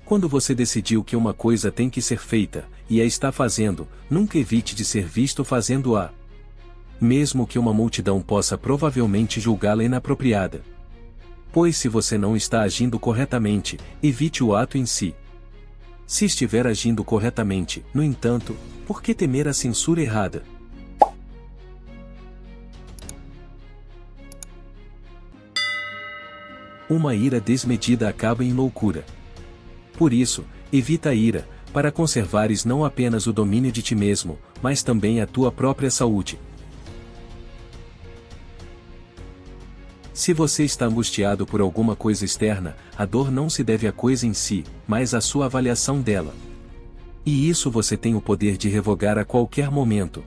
Quando você decidiu que uma coisa tem que ser feita, e a está fazendo, nunca evite de ser visto fazendo-a. Mesmo que uma multidão possa provavelmente julgá-la inapropriada. Pois se você não está agindo corretamente, evite o ato em si. Se estiver agindo corretamente, no entanto, por que temer a censura errada? Uma ira desmedida acaba em loucura. Por isso, evita a ira, para conservares não apenas o domínio de ti mesmo, mas também a tua própria saúde. Se você está angustiado por alguma coisa externa, a dor não se deve à coisa em si, mas à sua avaliação dela. E isso você tem o poder de revogar a qualquer momento.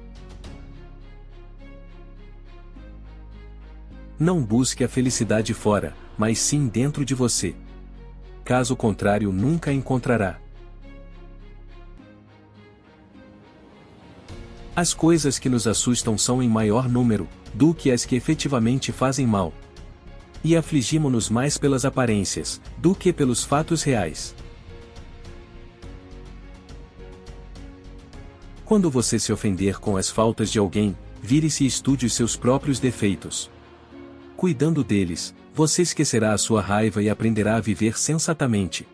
Não busque a felicidade fora, mas sim dentro de você. Caso contrário, nunca a encontrará. As coisas que nos assustam são em maior número do que as que efetivamente fazem mal. E afligimo-nos mais pelas aparências do que pelos fatos reais. Quando você se ofender com as faltas de alguém, vire-se e estude os seus próprios defeitos. Cuidando deles, você esquecerá a sua raiva e aprenderá a viver sensatamente.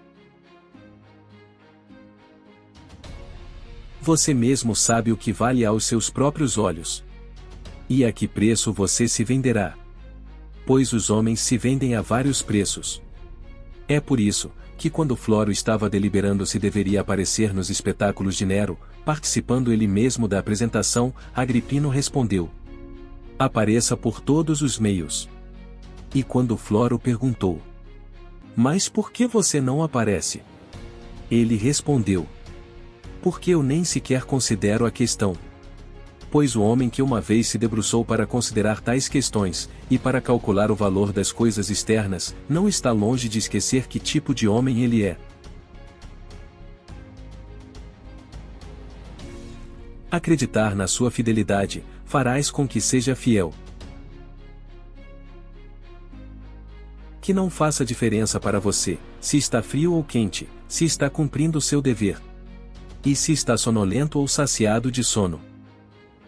Você mesmo sabe o que vale aos seus próprios olhos. E a que preço você se venderá? Pois os homens se vendem a vários preços. É por isso, que quando Floro estava deliberando se deveria aparecer nos espetáculos de Nero, participando ele mesmo da apresentação, Agripino respondeu: apareça por todos os meios. E quando Floro perguntou: mas por que você não aparece? Ele respondeu: porque eu nem sequer considero a questão. Pois o homem que uma vez se debruçou para considerar tais questões, e para calcular o valor das coisas externas, não está longe de esquecer que tipo de homem ele é. Acreditar na sua fidelidade, farás com que seja fiel. Que não faça diferença para você, se está frio ou quente, se está cumprindo seu dever. E se está sonolento ou saciado de sono.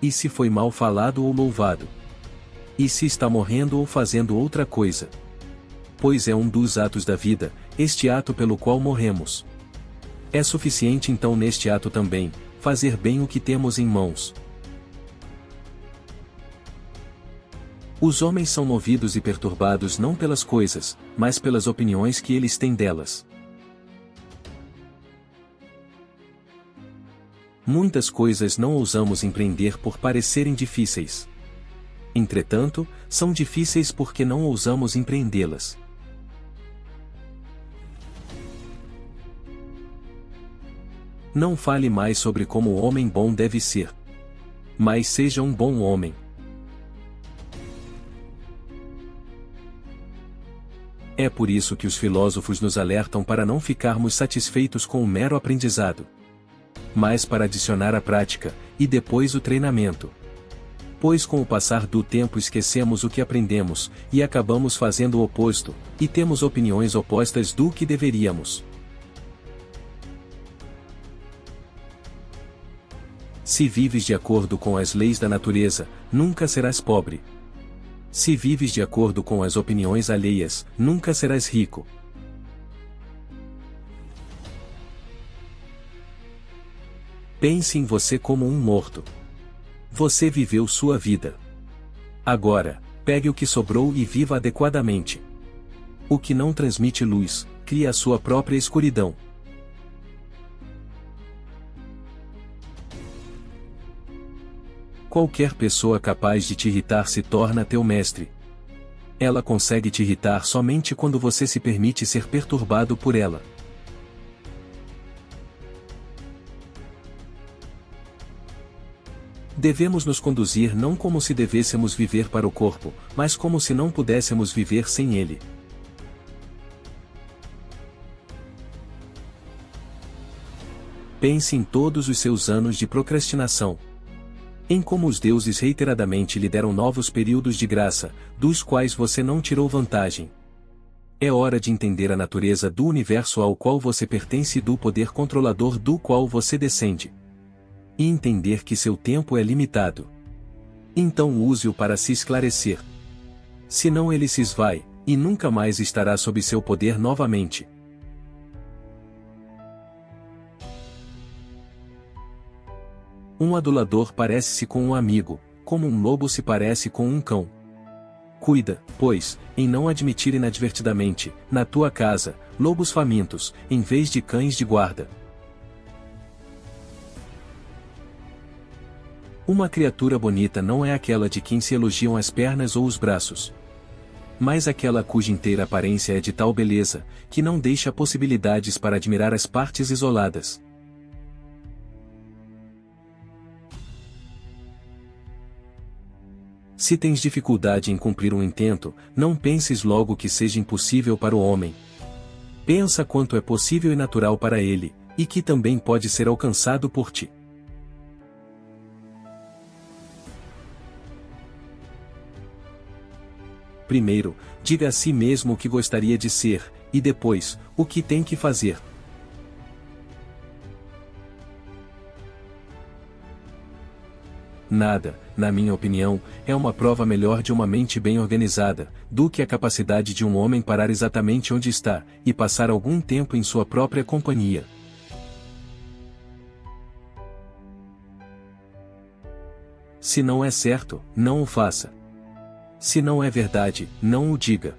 E se foi mal falado ou louvado. E se está morrendo ou fazendo outra coisa. Pois é um dos atos da vida, este ato pelo qual morremos. É suficiente então neste ato também, fazer bem o que temos em mãos. Os homens são movidos e perturbados não pelas coisas, mas pelas opiniões que eles têm delas. Muitas coisas não ousamos empreender por parecerem difíceis. Entretanto, são difíceis porque não ousamos empreendê-las. Não fale mais sobre como o homem bom deve ser. Mas seja um bom homem. É por isso que os filósofos nos alertam para não ficarmos satisfeitos com o mero aprendizado, mas para adicionar a prática, e depois o treinamento. Pois com o passar do tempo esquecemos o que aprendemos, e acabamos fazendo o oposto, e temos opiniões opostas do que deveríamos. Se vives de acordo com as leis da natureza, nunca serás pobre. Se vives de acordo com as opiniões alheias, nunca serás rico. Pense em você como um morto. Você viveu sua vida. Agora, pegue o que sobrou e viva adequadamente. O que não transmite luz, cria a sua própria escuridão. Qualquer pessoa capaz de te irritar se torna teu mestre. Ela consegue te irritar somente quando você se permite ser perturbado por ela. Devemos nos conduzir não como se devêssemos viver para o corpo, mas como se não pudéssemos viver sem ele. Pense em todos os seus anos de procrastinação. Em como os deuses reiteradamente lhe deram novos períodos de graça, dos quais você não tirou vantagem. É hora de entender a natureza do universo ao qual você pertence e do poder controlador do qual você descende. E entender que seu tempo é limitado. Então use-o para se esclarecer. Senão ele se esvai, e nunca mais estará sob seu poder novamente. Um adulador parece-se com um amigo, como um lobo se parece com um cão. Cuida, pois, em não admitir inadvertidamente, na tua casa, lobos famintos, em vez de cães de guarda. Uma criatura bonita não é aquela de quem se elogiam as pernas ou os braços, mas aquela cuja inteira aparência é de tal beleza, que não deixa possibilidades para admirar as partes isoladas. Se tens dificuldade em cumprir um intento, não penses logo que seja impossível para o homem. Pensa quanto é possível e natural para ele, e que também pode ser alcançado por ti. Primeiro, diga a si mesmo o que gostaria de ser, e depois, o que tem que fazer. Nada, na minha opinião, é uma prova melhor de uma mente bem organizada, do que a capacidade de um homem parar exatamente onde está, e passar algum tempo em sua própria companhia. Se não é certo, não o faça. Se não é verdade, não o diga.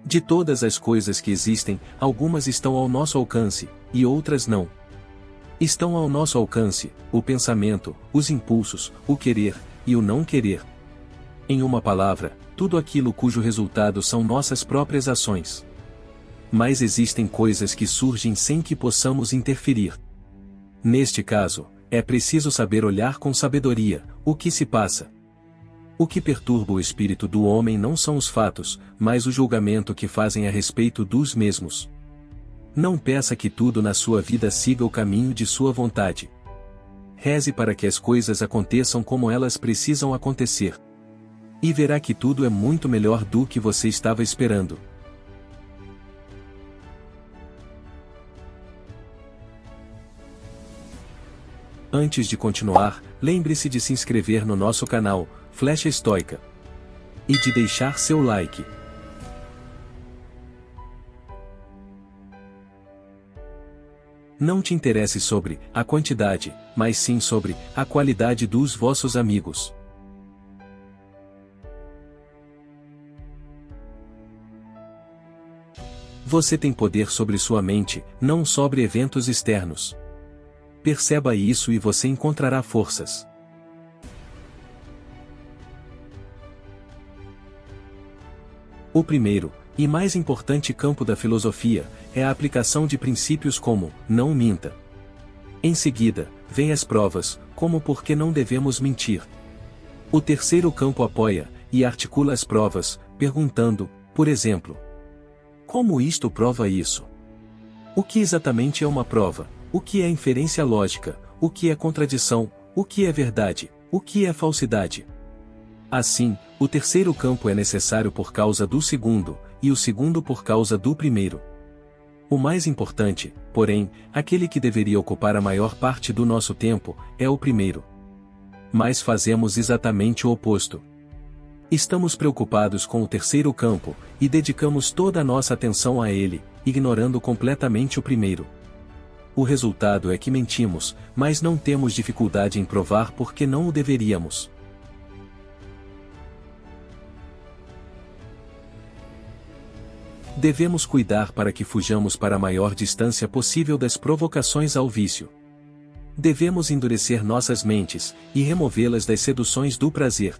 De todas as coisas que existem, algumas estão ao nosso alcance, e outras não. Estão ao nosso alcance o pensamento, os impulsos, o querer, e o não querer. Em uma palavra, tudo aquilo cujo resultado são nossas próprias ações. Mas existem coisas que surgem sem que possamos interferir. Neste caso, é preciso saber olhar com sabedoria o que se passa. O que perturba o espírito do homem não são os fatos, mas o julgamento que fazem a respeito dos mesmos. Não peça que tudo na sua vida siga o caminho de sua vontade. Reze para que as coisas aconteçam como elas precisam acontecer. E verá que tudo é muito melhor do que você estava esperando. Antes de continuar, lembre-se de se inscrever no nosso canal, Flecha Estoica, e de deixar seu like. Não te interesse sobre a quantidade, mas sim sobre a qualidade dos vossos amigos. Você tem poder sobre sua mente, não sobre eventos externos. Perceba isso e você encontrará forças. O primeiro, e mais importante campo da filosofia, é a aplicação de princípios como, não minta. Em seguida, vêm as provas, como por que não devemos mentir. O terceiro campo apoia, e articula as provas, perguntando, por exemplo, como isto prova isso? O que exatamente é uma prova? O que é inferência lógica? O que é contradição? O que é verdade? O que é falsidade? Assim, o terceiro campo é necessário por causa do segundo, e o segundo por causa do primeiro. O mais importante, porém, aquele que deveria ocupar a maior parte do nosso tempo, é o primeiro. Mas fazemos exatamente o oposto. Estamos preocupados com o terceiro campo, e dedicamos toda a nossa atenção a ele, ignorando completamente o primeiro. O resultado é que mentimos, mas não temos dificuldade em provar porque não o deveríamos. Devemos cuidar para que fujamos para a maior distância possível das provocações ao vício. Devemos endurecer nossas mentes, e removê-las das seduções do prazer.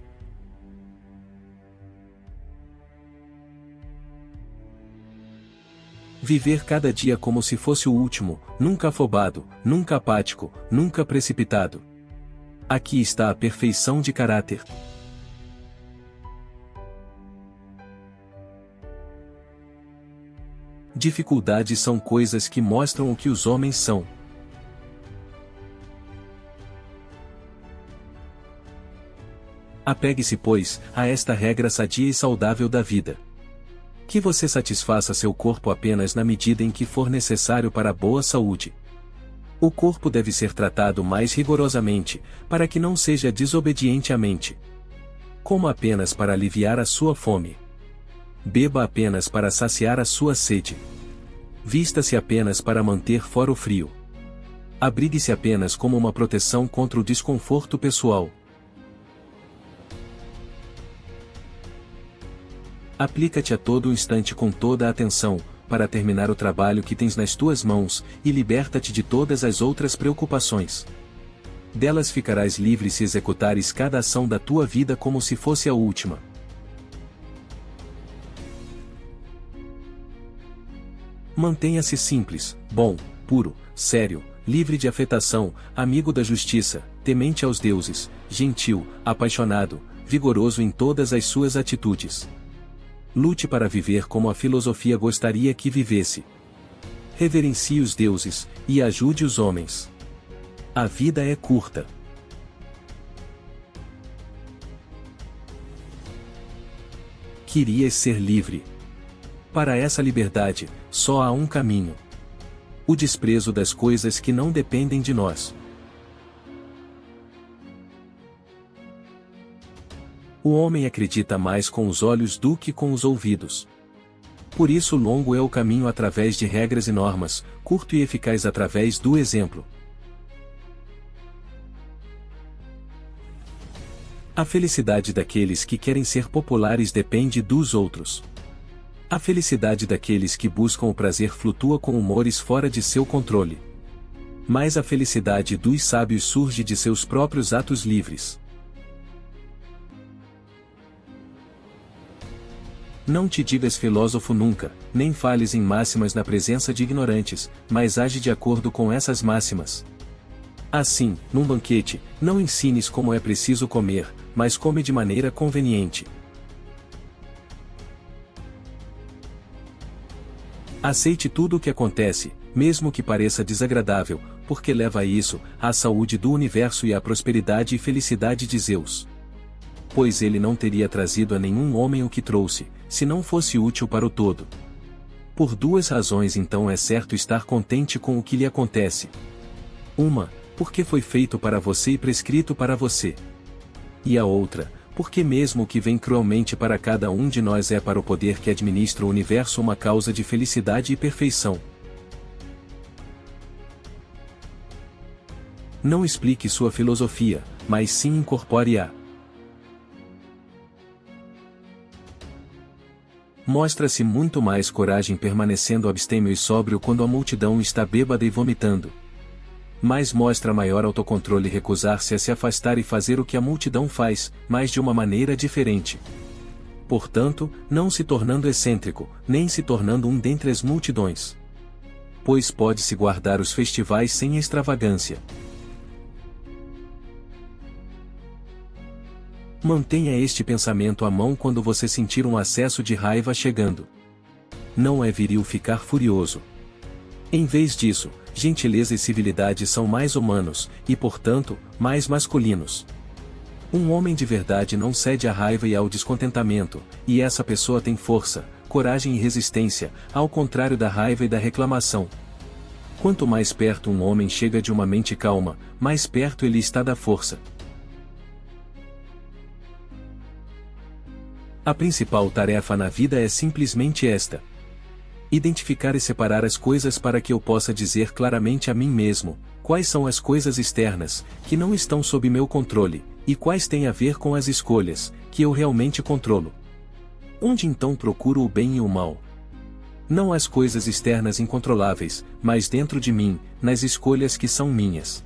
Viver cada dia como se fosse o último, nunca afobado, nunca apático, nunca precipitado. Aqui está a perfeição de caráter. Dificuldades são coisas que mostram o que os homens são. Apegue-se, pois, a esta regra sadia e saudável da vida. Que você satisfaça seu corpo apenas na medida em que for necessário para a boa saúde. O corpo deve ser tratado mais rigorosamente, para que não seja desobediente à mente. Coma apenas para aliviar a sua fome. Beba apenas para saciar a sua sede. Vista-se apenas para manter fora o frio. Abrigue-se apenas como uma proteção contra o desconforto pessoal. Aplica-te a todo instante com toda a atenção, para terminar o trabalho que tens nas tuas mãos, e liberta-te de todas as outras preocupações. Delas ficarás livre se executares cada ação da tua vida como se fosse a última. Mantenha-se simples, bom, puro, sério, livre de afetação, amigo da justiça, temente aos deuses, gentil, apaixonado, vigoroso em todas as suas atitudes. Lute para viver como a filosofia gostaria que vivesse. Reverencie os deuses, e ajude os homens. A vida é curta. Querias ser livre. Para essa liberdade, só há um caminho: o desprezo das coisas que não dependem de nós. O homem acredita mais com os olhos do que com os ouvidos. Por isso longo é o caminho através de regras e normas, curto e eficaz através do exemplo. A felicidade daqueles que querem ser populares depende dos outros. A felicidade daqueles que buscam o prazer flutua com humores fora de seu controle. Mas a felicidade dos sábios surge de seus próprios atos livres. Não te digas filósofo nunca, nem fales em máximas na presença de ignorantes, mas age de acordo com essas máximas. Assim, num banquete, não ensines como é preciso comer, mas come de maneira conveniente. Aceite tudo o que acontece, mesmo que pareça desagradável, porque leva a isso, à saúde do universo e à prosperidade e felicidade de Zeus. Pois ele não teria trazido a nenhum homem o que trouxe, se não fosse útil para o todo. Por duas razões então é certo estar contente com o que lhe acontece. Uma, porque foi feito para você e prescrito para você. E a outra, porque mesmo o que vem cruelmente para cada um de nós é para o poder que administra o universo uma causa de felicidade e perfeição. Não explique sua filosofia, mas sim incorpore-a. Mostra-se muito mais coragem permanecendo abstêmio e sóbrio quando a multidão está bêbada e vomitando. Mas mostra maior autocontrole recusar-se a se afastar e fazer o que a multidão faz, mas de uma maneira diferente. Portanto, não se tornando excêntrico, nem se tornando um dentre as multidões. Pois pode-se guardar os festivais sem extravagância. Mantenha este pensamento à mão quando você sentir um acesso de raiva chegando. Não é viril ficar furioso. Em vez disso, gentileza e civilidade são mais humanos, e portanto, mais masculinos. Um homem de verdade não cede à raiva e ao descontentamento, e essa pessoa tem força, coragem e resistência, ao contrário da raiva e da reclamação. Quanto mais perto um homem chega de uma mente calma, mais perto ele está da força. A principal tarefa na vida é simplesmente esta: identificar e separar as coisas para que eu possa dizer claramente a mim mesmo, quais são as coisas externas, que não estão sob meu controle, e quais têm a ver com as escolhas, que eu realmente controlo. Onde então procuro o bem e o mal? Não as coisas externas incontroláveis, mas dentro de mim, nas escolhas que são minhas.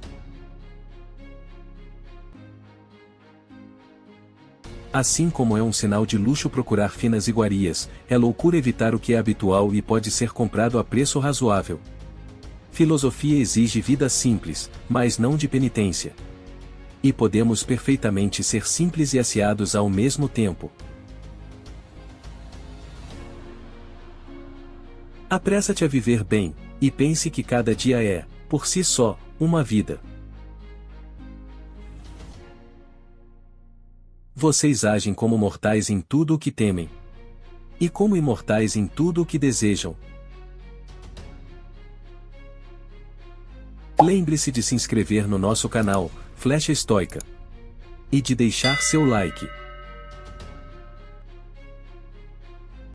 Assim como é um sinal de luxo procurar finas iguarias, é loucura evitar o que é habitual e pode ser comprado a preço razoável. Filosofia exige vida simples, mas não de penitência. E podemos perfeitamente ser simples e aciados ao mesmo tempo. Apressa-te a viver bem, e pense que cada dia é, por si só, uma vida. Vocês agem como mortais em tudo o que temem. E como imortais em tudo o que desejam. Lembre-se de se inscrever no nosso canal, Flecha Estoica. E de deixar seu like.